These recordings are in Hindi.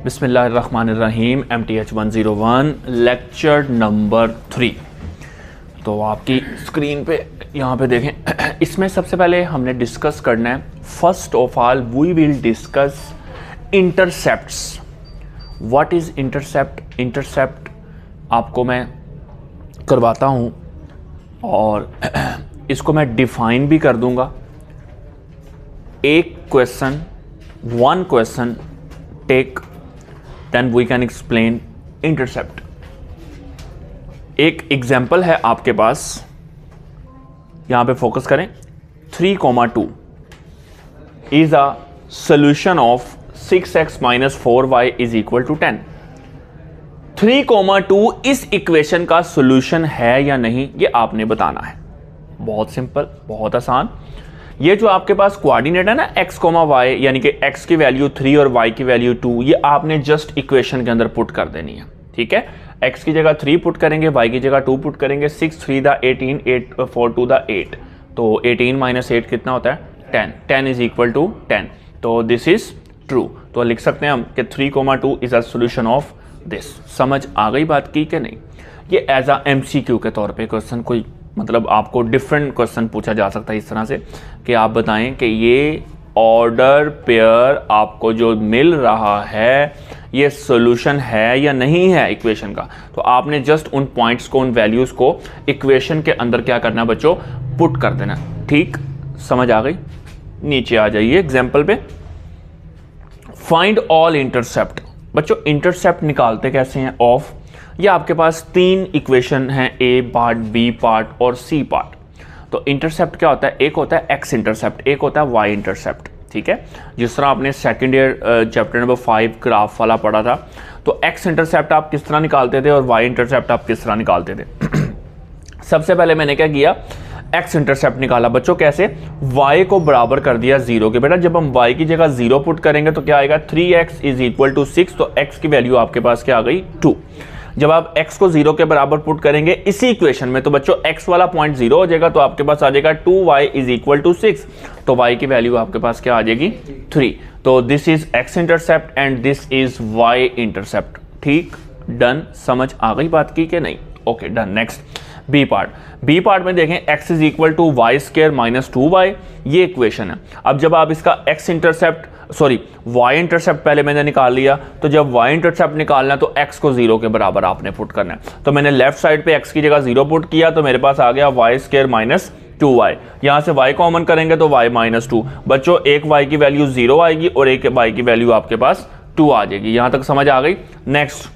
बिस्मिल्लाहिर्रहमानिर्रहीम MTH 101 लेक्चर नंबर 3। तो आपकी स्क्रीन पे यहाँ पे देखें, इसमें सबसे पहले हमने डिस्कस करना है, first of all we will discuss intercepts. What is intercept? Intercept आपको मैं करवाता हूँ और इसको मैं डिफाइन भी कर दूँगा। एक question, one question take, then we can explain intercept. एक एग्जाम्पल है आपके पास, यहां पे फोकस करें। 3,2 is a solution of 6x - 4y is equal to 10। 3,2 इस इक्वेशन का सोल्यूशन है या नहीं, ये आपने बताना है। बहुत सिंपल, बहुत आसान। ये जो आपके पास कोऑर्डिनेट है ना x, y, यानी कि x की वैल्यू 3 और y की वैल्यू 2, ये आपने जस्ट इक्वेशन के अंदर पुट कर देनी है। ठीक है, x की जगह 3 पुट करेंगे, y की जगह 2 पुट करेंगे। 6 3 दा 18, 8 4 2 दा 8, तो 18 - 8 कितना होता है? 10। 10 इज इक्वल टू 10, तो दिस इज ट्रू। तो लिख सकते हैं हम कि 3,2 is a solution of this. समझ आ गई बात की कि नहीं? ये एज अ MCQ के तौर पे क्वेश्चन, कोई मतलब आपको डिफरेंट क्वेश्चन पूछा जा सकता है इस तरह से कि आप बताएं कि ये ऑर्डर पेयर आपको जो मिल रहा है ये सॉल्यूशन है या नहीं है इक्वेशन का। तो आपने जस्ट उन पॉइंट्स को, उन वैल्यूज को इक्वेशन के अंदर क्या करना बच्चों? पुट कर देना। ठीक, समझ आ गई? नीचे आ जाइए एग्जाम्पल पे। Find all intercept. बच्चों इंटरसेप्ट निकालते कैसे हैं ऑफ? ये आपके पास 3 इक्वेशन हैं, A पार्ट, B पार्ट और C पार्ट। तो इंटरसेप्ट क्या होता है? एक होता है X इंटरसेप्ट, एक होता है Y इंटरसेप्ट। ठीक है, जिस तरह आपने second year chapter number 5 graph वाला पढ़ा था, तो X इंटरसेप्ट आप किस तरह निकालते थे और Y इंटरसेप्ट आप किस तरह निकालते थे। सबसे पहले मैंने क्या किया? X इंटरसेप्ट निकाला बच्चों। कैसे? Y को बराबर कर दिया 0 के। बेटा जब हम Y की जगह 0 पुट करेंगे तो क्या आएगा? 3x इज इक्वल टू 6, तो x की वैल्यू आपके पास क्या आ गई? 2। जब आप x को 0 के बराबर पुट करेंगे इसी इक्वेशन में, तो बच्चों x वाला पॉइंट 0 हो जाएगा, तो आपके पास आ जाएगा 2y इज इक्वल टू 6, तो y की वैल्यू आपके पास क्या आ जाएगी? 3। तो this is x intercept and this is y intercept. ठीक, डन। समझ आ गई बात की कि नहीं? Okay, done. Next B part. B part में देखें x is equal to y square minus 2y, ये इक्वेशन है। अब जब आप इसका x intercept, sorry y intercept पहले मैंने निकाल लिया, तो जब y इंटरसेप्ट निकालना है तो x को 0 के बराबर आपने पुट करना है। तो मैंने लेफ्ट साइड पे x की जगह 0 पुट किया, तो मेरे पास आ गया वाई स्क्वायर माइनस 2y। यहां से y कॉमन करेंगे तो y माइनस 2। बच्चों एक y की वैल्यू 0 आएगी और एक y की वैल्यू आपके पास 2 आ जाएगी। यहां तक समझ आ गई? नेक्स्ट,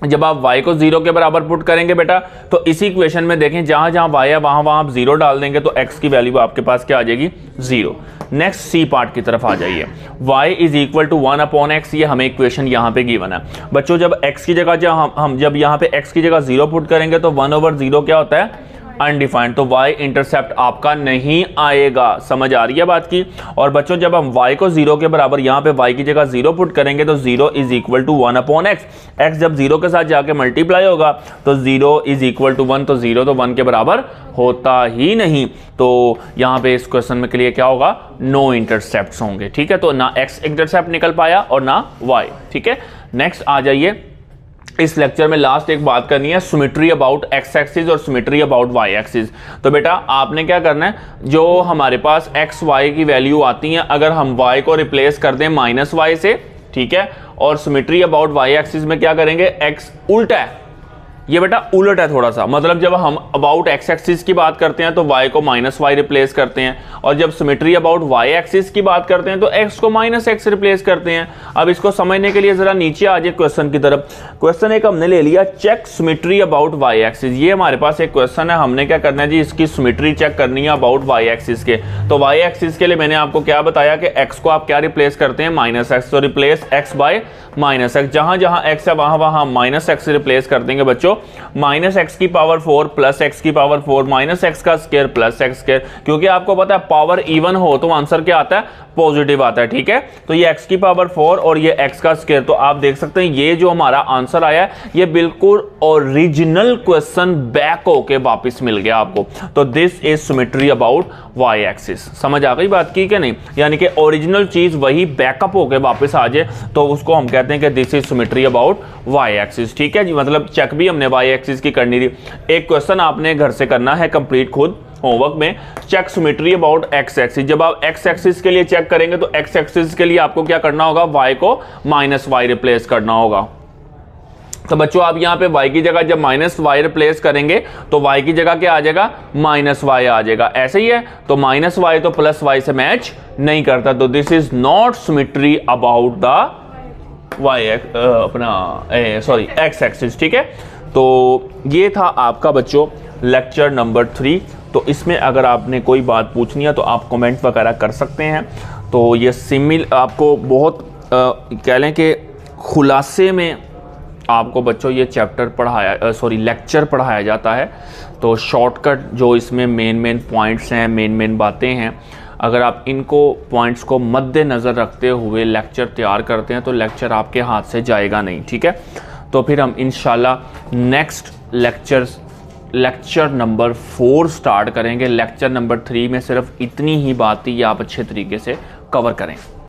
जब आप y को 0 के बराबर पुट करेंगे बेटा, तो इसी इक्वेशन में देखें जहां जहां y है वहां वहां आप 0 डाल देंगे, तो x की वैल्यू आपके पास क्या आ जाएगी? 0। नेक्स्ट सी पार्ट की तरफ आ जाइए। y is equal to 1/x, ये हमें इक्वेशन यहां पे गिवन है। बच्चों जब x की जगह जब यहां पे x की जगह 0 पुट करेंगे तो 1/0 क्या होता है? अनडिफाइंड, तो y इंटरसेप्ट आपका नहीं आएगा। समझ आ रही है बात की? और बच्चों जब हम y को 0 के बराबर, यहाँ पे y की जगह 0 पुट करेंगे तो 0 is equal to 1/x। x जब 0 के साथ जाके मल्टीप्लाई होगा तो 0 इज इक्वल टू 1, तो 0 तो 1 के बराबर होता ही नहीं। तो यहाँ पे इस क्वेश्चन में के लिए क्या होगा? नो इंटरसेप्ट होंगे। ठीक है, तो ना x इंटरसेप्ट निकल पाया और ना y। ठीक है, नेक्स्ट आ जाइए। इस लेक्चर में लास्ट एक बात करनी है, सिमेट्री अबाउट x एक्सिस और सिमेट्री अबाउट y एक्सिस। तो बेटा आपने क्या करना है, जो हमारे पास x y की वैल्यू आती है, अगर हम y को रिप्लेस कर दें -y से, ठीक है, और सिमेट्री अबाउट y एक्सिस में क्या करेंगे? x उल्टा है, ये बेटा उलट है थोड़ा सा। मतलब जब हम अबाउट x एक्सिस की बात करते हैं तो y को -y रिप्लेस करते हैं, और जब सिमेट्री अबाउट y एक्सिस की बात करते हैं तो x को -x रिप्लेस करते हैं। अब इसको समझने के लिए जरा नीचे आ जाए क्वेश्चन की तरफ। क्वेश्चन एक हमने ले लिया, check symmetry about y axis. ये हमारे पास एक क्वेश्चन है, हमने क्या करना है जी? इसकी सिमेट्री चेक करनी है अबाउट y एक्सिस के। तो y एक्सिस के लिए मैंने आपको क्या बताया कि x को आप क्या रिप्लेस करते हैं? -x। तो रिप्लेस x बाय -x, जहां जहां x है वहां वहां -x रिप्लेस कर देंगे बच्चों, हो, माइनस एक्स की पावर 4 प्लस एक्स की पावर 4 माइनस एक्स का स्क्वायर प्लस एक्स स्क्वायर, क्योंकि आपको पता है पावर इवन हो तो आंसर क्या आता है, पॉजिटिव आता है। ठीक है, तो ये एक्स की पावर 4 और ये एक्स का स्क्वायर, तो आप देख सकते हैं ये जो हमारा आंसर आया है ये बिल्कुल ओरिजिनल क्वेश्चन बैक होके वापस मिल गया आपको। तो this is symmetry about y axis. समझ आ गई बात की कि नहीं, यानी कि ओरिजिनल चीज वही बैकअप होके वापस आ जाए तो उसको हम कहते हैं कि this is symmetry about y axis. ठीक है जी, मतलब चेक भी हमने वाई एक्सिस की करनी थी। एक क्वेश्चन आपने घर से करना है कंप्लीट खुद होमवर्क में, check symmetry about x axis. जब आप एक्स एक्सिस के लिए चेक करेंगे तो एक्स एक्सिस के लिए आपको क्या करना होगा, वाई को माइनस वाई रिप्लेस करना होगा। तो बच्चों आप यहां पे y की जगह जब माइनस वाई रिप्लेस करेंगे तो y की जगह क्या आ जाएगा, माइनस वाई आ जाएगा। ऐसे ही है, तो माइनस वाई तो प्लस वाई से मैच नहीं करता, तो this is not symmetry about the y अपना सॉरी एक्स एक्सिस। ठीक है, तो ये था आपका बच्चों लेक्चर नंबर 3। तो इसमें अगर आपने कोई बात पूछनी है तो आप कमेंट वगैरह कर सकते हैं। तो ये सिमिल आपको बहुत कह लें कि खुलासे में आपको बच्चों ये चैप्टर पढ़ाया लेक्चर पढ़ाया जाता है। तो शॉर्टकट जो इसमें मेन पॉइंट्स हैं, मेन बातें हैं, अगर आप इनको पॉइंट्स को मद्देनज़र रखते हुए लेक्चर तैयार करते हैं तो लेक्चर आपके हाथ से जाएगा नहीं। ठीक है, तो फिर हम इंशाल्लाह नेक्स्ट लेक्चर नंबर 4 स्टार्ट करेंगे। लेक्चर नंबर 3 में सिर्फ इतनी ही बात थी, आप अच्छे तरीके से कवर करें।